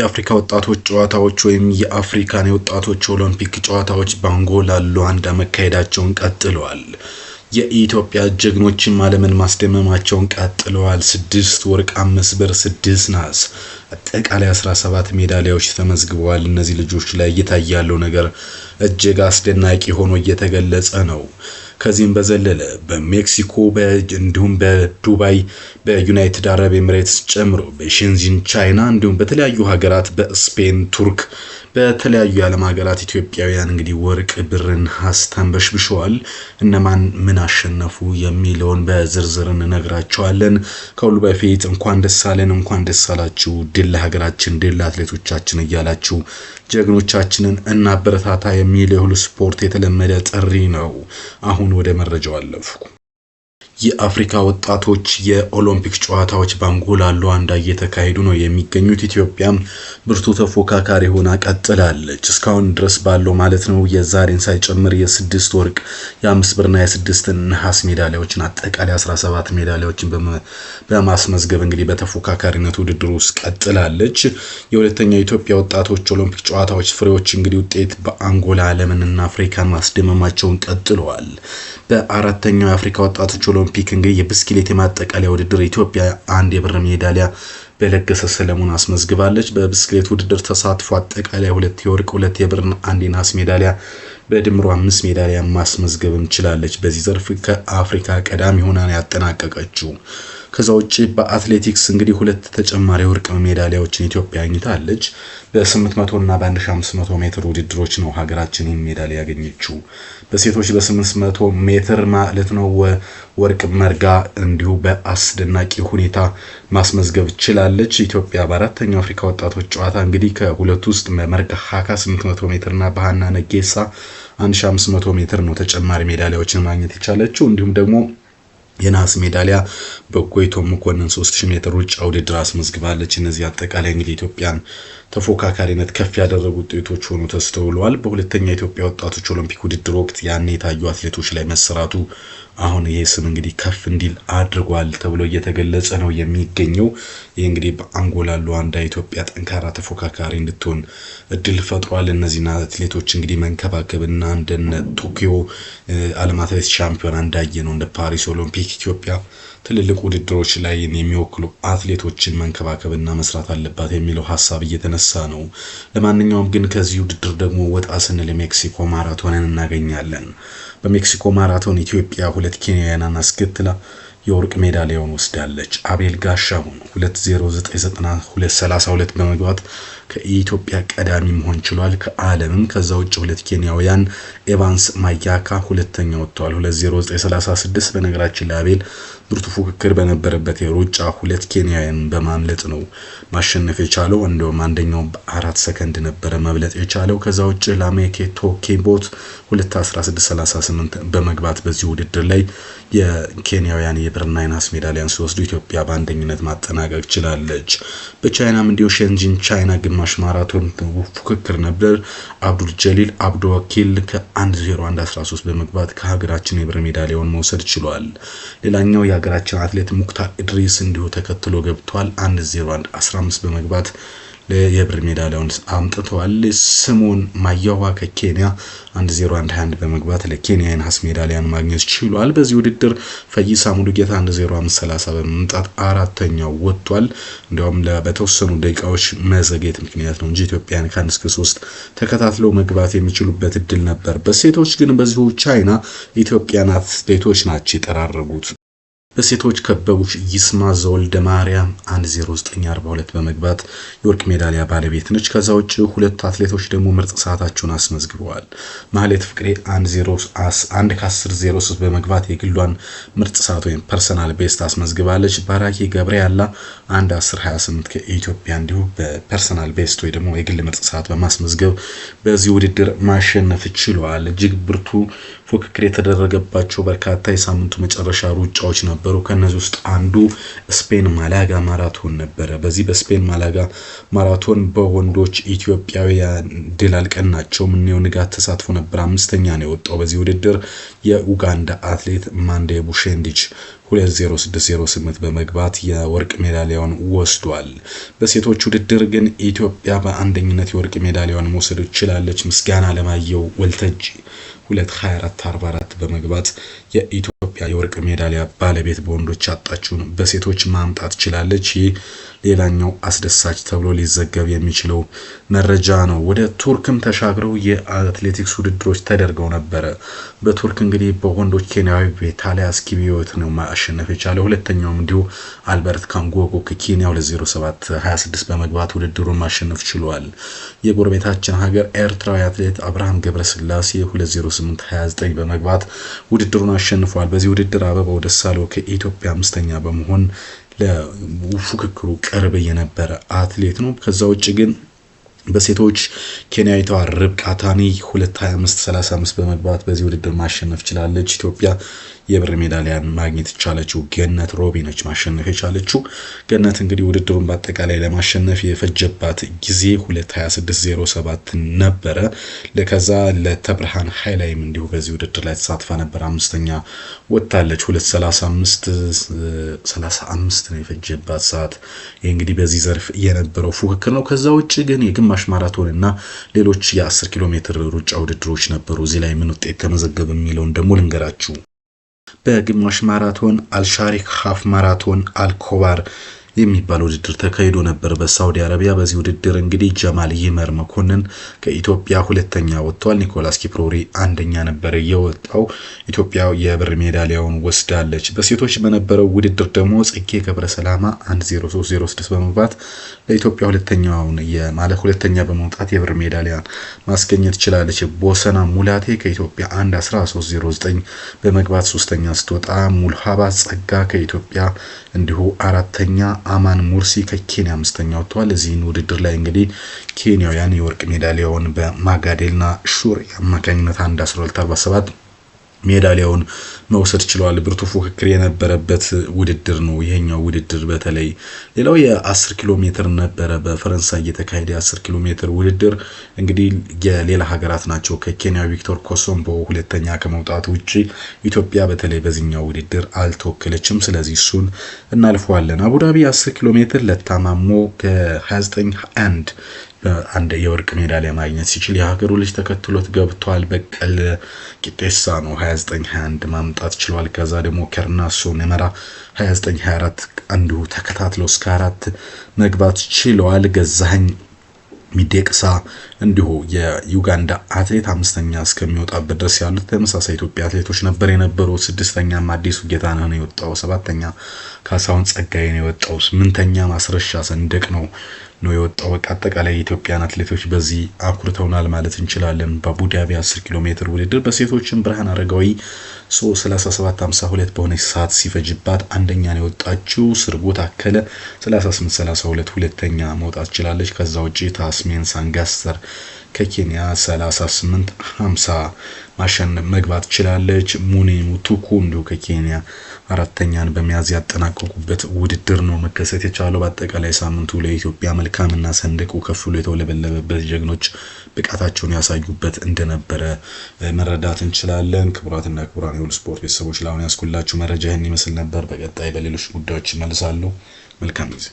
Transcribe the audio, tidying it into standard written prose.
የአፍሪካ ወጣቶች ጨዋታዎች ወይም የአፍሪካን የወጣቶች ኦሎምፒክ ጨዋታዎች በአንጎላ ሉዋንዳ መካሄዳቸውን ቀጥለዋል። የኢትዮጵያ ጀግኖችም ዓለምን ማስደመማቸውን ቀጥለዋል። 6 ወርቅ፣ 5 ብር፣ 6 ነሐስ አጠቃላይ 17 ሜዳሊያዎች ተመዝግበዋል። እነዚህ ልጆች ላይ እየታየ ያለው ነገር እጅግ አስደናቂ ሆኖ እየተገለጸ ነው። ከዚህም በዘለለ በሜክሲኮ እንዲሁም በዱባይ በዩናይትድ አረብ ኤሚሬትስ ጨምሮ በሼንዚን ቻይና እንዲሁም በተለያዩ ሀገራት በስፔን ቱርክ በተለያዩ የዓለም ሀገራት ኢትዮጵያውያን እንግዲህ ወርቅ ብርን አስተንበሽብሸዋል። እነማን ምን አሸነፉ የሚለውን በዝርዝር እንነግራቸዋለን። ከሁሉ በፊት እንኳን ደስ አለን፣ እንኳን ደስ አላችሁ፣ ድል ለሀገራችን፣ ድል ለአትሌቶቻችን እያላችሁ ጀግኖቻችንን እናበረታታ የሚል የሁሉ ስፖርት የተለመደ ጥሪ ነው። አሁን ወደ መረጃው አለፍኩ። የአፍሪካ ወጣቶች የኦሎምፒክ ጨዋታዎች በአንጎላ ሉዋንዳ እየተካሄዱ ነው የሚገኙት። ኢትዮጵያም ብርቱ ተፎካካሪ ሆና ቀጥላለች። እስካሁን ድረስ ባለው ማለት ነው የዛሬን ሳይጨምር የ6 ወርቅ፣ የ5 ብርና የ6 ነሐስ ሜዳሊያዎችን አጠቃላይ 17 ሜዳሊያዎችን በማስመዝገብ እንግዲህ በተፎካካሪነት ውድድሩ ውስጥ ቀጥላለች። የሁለተኛው የኢትዮጵያ ወጣቶች ኦሎምፒክ ጨዋታዎች ፍሬዎች እንግዲህ ውጤት በአንጎላ ዓለምንና አፍሪካን ማስደመማቸውን ቀጥለዋል። በአራተኛው የአፍሪካ ወጣቶች ኦሎምፒክ እንግዲህ የብስክሌት የማጠቃለያ ውድድር ኢትዮጵያ 1 የብር ሜዳሊያ በለገሰ ሰለሞን አስመዝግባለች። በብስክሌት ውድድር ተሳትፎ አጠቃላይ 2 የወርቅ፣ 2 የብርና 1 የነሐስ ሜዳሊያ በድምሩ 5 ሜዳሊያ ማስመዝገብም ችላለች። በዚህ ዘርፍ ከአፍሪካ ቀዳሚ ሆና ያጠናቀቀችው። ከዛ ውጪ በአትሌቲክስ እንግዲህ 2 ተጨማሪ ወርቅ ሜዳሊያዎችን ኢትዮጵያ አግኝታለች። በ800 እና በ1500 ሜትር ውድድሮች ነው ሀገራችን ይህን ሜዳሊያ ያገኘችው። በሴቶች በ800 ሜትር ማለት ነው ወርቅ መርጋ እንዲሁ በአስደናቂ ሁኔታ ማስመዝገብ ችላለች። ኢትዮጵያ በአራተኛው አፍሪካ ወጣቶች ጨዋታ እንግዲህ ከሁለቱ ውስጥ መርጋ ሀካ 800 ሜትር እና በሃና ነጌሳ 1500 ሜትር ነው ተጨማሪ ሜዳሊያዎችን ማግኘት የቻለችው። እንዲሁም ደግሞ የነሐስ ሜዳሊያ በጎይቶም መኮንን 3000 ሜትር ሩጫ ውድድር አስመዝግባለች። እነዚህ አጠቃላይ እንግዲህ ኢትዮጵያን ተፎካካሪነት ከፍ ያደረጉ ውጤቶች ሆኖ ተስተውለዋል። በሁለተኛ ኢትዮጵያ ወጣቶች ኦሎምፒክ ውድድር ወቅት ያኔ የታዩ አትሌቶች ላይ መሰራቱ አሁን ይሄ ስም እንግዲህ ከፍ እንዲል አድርጓል ተብሎ እየተገለጸ ነው የሚገኘው። ይሄ እንግዲህ በአንጎላ ሉዋንዳ ኢትዮጵያ ጠንካራ ተፎካካሪ እንድትሆን እድል ፈጥሯል። እነዚህ አትሌቶች እንግዲህ መንከባከብና እንደነ ቶኪዮ ዓለም አትሌቲክስ ሻምፒዮና እንዳየነው እንደ ፓሪስ ኦሎምፒክ ኢትዮጵያ ትልልቅ ውድድሮች ላይ የሚወክሉ አትሌቶችን መንከባከብና መስራት አለባት የሚለው ሐሳብ እየተነሳ ነው። ለማንኛውም ግን ከዚህ ውድድር ደግሞ ወጣ ስንል ሜክሲኮ ማራቶንን እናገኛለን። በሜክሲኮ ማራቶን ኢትዮጵያ 2 ኬንያውያንን አስከትላ የወርቅ ሜዳሊያውን ወስዳለች። አቤል ጋሻሁን 2:09:232 በመግባት ከኢትዮጵያ ቀዳሚ መሆን ችሏል። ከዓለምም ከዛ ውጭ 2 ኬንያውያን ኤቫንስ ማያካ ሁለተኛ ወጥተዋል 2:09:36። በነገራችን ላይ አቤል ብርቱ ፉክክር በነበረበት የሩጫ 2 ኬንያውያን በማምለጥ ነው ማሸነፍ የቻለው። እንደውም አንደኛው በ4 ሰከንድ ነበረ መብለጥ የቻለው። ከዛ ውጭ ላሜኬ ቶኬቦት 2:16:38 በመግባት በዚህ ውድድር ላይ የኬንያውያን የብርና የነሐስ ሜዳሊያን ሲወስዱ ኢትዮጵያ በአንደኝነት ማጠናቀቅ ችላለች። በቻይናም እንዲሁ ሼንጂን ቻይና ግማሽ ማራቶን ፉክክር ነበር። አብዱል ጀሊል አብዱወኪል ከ1:01:13 በመግባት ከሀገራችን የብር ሜዳሊያውን መውሰድ ችሏል። ሌላኛው የሀገራችን አትሌት ሙክታር ኢድሪስ እንዲሁ ተከትሎ ገብቷል። 1:01:15 በመግባት የብር ሜዳሊያውን አምጥተዋል። ስሞን ማያዋ ከኬንያ 1:01:21 በመግባት ለኬንያ የነሐስ ሜዳሊያን ማግኘት ችሏል። በዚህ ውድድር ፈይሳ ሙሉጌታ 1:05:30 በመምጣት አራተኛው ወጥቷል። እንዲያውም በተወሰኑ ደቂቃዎች መዘግየት ምክንያት ነው እንጂ ኢትዮጵያን ከ1 እስከ 3 ተከታትለው መግባት የሚችሉበት እድል ነበር። በሴቶች ግን በዚሁ ቻይና ኢትዮጵያን አትሌቶች ናቸው የተራረጉት። በሴቶች ከበቡሽ ይስማ ዘወልደ ማርያም 1:09:42 በመግባት የወርቅ ሜዳሊያ ባለቤት ነች። ከዛ ውጭ 2 አትሌቶች ደግሞ ምርጥ ሰዓታቸውን አስመዝግበዋል። ማህሌት ፍቅሬ 1:10:03 በመግባት የግሏን ምርጥ ሰዓት ወይም ፐርሰናል ቤስት አስመዝግባለች። ባራኪ ገብረያላ 1:10:28 ከኢትዮጵያ እንዲሁ በፐርሰናል ቤስት ወይ ደግሞ የግል ምርጥ ሰዓት በማስመዝገብ በዚህ ውድድር ማሸነፍ ችሏል። እጅግ ብርቱ ፉክክር የተደረገባቸው በርካታ የሳምንቱ መጨረሻ ሩጫዎች ነበሩ። ከነዚህ ውስጥ አንዱ ስፔን ማላጋ ማራቶን ነበረ። በዚህ በስፔን ማላጋ ማራቶን በወንዶች ኢትዮጵያውያን ድል አልቀናቸው ምንየው ንጋት ተሳትፎ ነበር። 5ኛ ነው የወጣው። በዚህ ውድድር የኡጋንዳ አትሌት ማንዴ ቡሼንዲች 2:06:08 በመግባት የወርቅ ሜዳሊያውን ወስዷል። በሴቶች ውድድር ግን ኢትዮጵያ በአንደኝነት የወርቅ ሜዳሊያውን መውሰድ ችላለች። ምስጋና ለማየው ወልተጂ 2:24:44 በመግባት የኢትዮጵያ የወርቅ ሜዳሊያ ባለቤት በወንዶች አጣችውን በሴቶች ማምጣት ችላለች። ይህ ሌላኛው አስደሳች ተብሎ ሊዘገብ የሚችለው መረጃ ነው። ወደ ቱርክም ተሻግረው የአትሌቲክስ ውድድሮች ተደርገው ነበር። በቱርክ እንግዲህ በወንዶች ኬንያዊ ቪታሊያስ ኪቢዮት ነው ማሸነፍ የቻለው። ሁለተኛውም እንዲሁ አልበርት ካንጎጎ ከኬንያ 2:07:26 በመግባት ውድድሩን ማሸነፍ ችሏል። የጎረቤታችን ሀገር ኤርትራዊ አትሌት አብርሃም ገብረስላሴ 2:08:29 በመግባት ውድድሩን አሸንፏል። በዚህ ውድድር አበባው ደሳለው ከኢትዮጵያ አምስተኛ በመሆን ለፉክክሩ ቅርብ የነበረ አትሌት ነው። ከዛ ውጪ ግን በሴቶች ኬንያዊቷ ርብቃ ታኒ 2:25:35 በመግባት በዚህ ውድድር ማሸነፍ ችላለች። ኢትዮጵያ የብር ሜዳሊያን ማግኘት የቻለችው ገነት ሮቢ ነች ማሸነፍ የቻለችው። ገነት እንግዲህ ውድድሩን በአጠቃላይ ለማሸነፍ የፈጀባት ጊዜ 2:26:07 ነበረ። ለከዛ ለተብርሃን ኃይላይም እንዲሁ በዚህ ውድድር ላይ ተሳትፋ ነበር፣ አምስተኛ ወጣለች። 2:35:35 ነው የፈጀባት ሰዓት። ይሄ እንግዲህ በዚህ ዘርፍ የነበረው ፉክክር ነው። ከዛ ውጪ ግን የግማሽ ማራቶን እና ሌሎች የ10 ኪሎ ሜትር ሩጫ ውድድሮች ነበሩ። እዚህ ላይ ምን ውጤት ተመዘገበ የሚለውን ደግሞ ልንገራችሁ። በግማሽ ማራቶን አልሻሪክ ሃፍ ማራቶን አልኮባር የሚባል ውድድር ተካሂዶ ነበር በሳውዲ አረቢያ። በዚህ ውድድር እንግዲህ ጀማል ይመር መኮንን ከኢትዮጵያ ሁለተኛ ወጥቷል። ኒኮላስ ኪፕሮሪ አንደኛ ነበር የወጣው። ኢትዮጵያ የብር ሜዳሊያውን ወስዳለች። በሴቶች በነበረው ውድድር ደግሞ ጽጌ ገብረሰላማ 1:03:06 በመግባት ለኢትዮጵያ ሁለተኛ በመውጣት የብር ሜዳሊያን ማስገኘት ችላለች። ቦሰና ሙላቴ ከኢትዮጵያ 1:13:09 በመግባት ሶስተኛ ስትወጣ፣ ሙልሃባ ጸጋ ከኢትዮጵያ እንዲሁ አራተኛ፣ አማን ሙርሲ ከኬንያ አምስተኛ ወጥቷል። እዚህ ውድድር ላይ እንግዲህ ኬንያውያን የወርቅ ሜዳሊያውን በማጋዴልና ሹር አማካኝነት 1:12:47 ሜዳሊያውን መውሰድ ችሏል። ብርቱ ፉክክር የነበረበት ውድድር ነው ይሄኛው ውድድር። በተለይ ሌላው የ10 ኪሎ ሜትር ነበረ በፈረንሳይ የተካሄደ የ10 ኪሎ ሜትር ውድድር። እንግዲህ የሌላ ሀገራት ናቸው። ከኬንያ ቪክቶር ኮሶምቦ ሁለተኛ ከመውጣት ውጪ ኢትዮጵያ በተለይ በዚህኛው ውድድር አልተወከለችም። ስለዚህ እሱን እናልፈዋለን። አቡዳቢ 10 ኪሎ ሜትር ለታማሞ ከ29:21 በአንድ የወርቅ ሜዳሊያ ማግኘት ሲችል የሀገሩ ልጅ ተከትሎት ገብቷል። በቀል ቂጤሳ ነው 29:21 ማምጣት ችሏል። ከዛ ደግሞ ከርናሶ ነመራ 29:24 አንዱ ተከታትሎ እስከ 4 መግባት ችለዋል። ገዛኸኝ ሚዴቅሳ እንዲሁ የዩጋንዳ አትሌት አምስተኛ እስከሚወጣበት ድረስ ያሉት ተመሳሳይ ኢትዮጵያ አትሌቶች ነበር የነበሩት። ስድስተኛ አዲሱ ጌታነህ ነው የወጣው። ሰባተኛ ካሳሁን ጸጋዬ ነው የወጣው። ስምንተኛ ማስረሻ ሰንደቅ ነው የወጣው። በቃ አጠቃላይ የኢትዮጵያን አትሌቶች በዚህ አኩርተውናል ማለት እንችላለን። በአቡዳቢ 10 ኪሎ ሜትር ውድድር በሴቶችም ብርሃን አረጋዊ 3:37:52 በሆነ ሰዓት ሲፈጅባት አንደኛ ነው የወጣችው። ስርጉት አከለ 38:32 ሁለተኛ መውጣት ችላለች። ከዛ ውጪ ታስሜን ሳንጋስተር ከኬንያ 38:50 ማሸነፍ መግባት ችላለች። ሙኔ ሙቱኩ እንዲሁ ከኬንያ አራተኛን በመያዝ ያጠናቀቁበት ውድድር ነው መከሰት የቻለው። በአጠቃላይ ሳምንቱ ለኢትዮጵያ መልካምና ሰንደቁ ከፍ ብሎ የተውለበለበበት ጀግኖች ብቃታቸውን ያሳዩበት እንደነበረ መረዳት እንችላለን። ክቡራትና ክቡራን የሁሉ ስፖርት ቤተሰቦች ለአሁን ያስኩላችሁ መረጃ ይህን ይመስል ነበር። በቀጣይ በሌሎች ጉዳዮች እመልሳለሁ። መልካም ጊዜ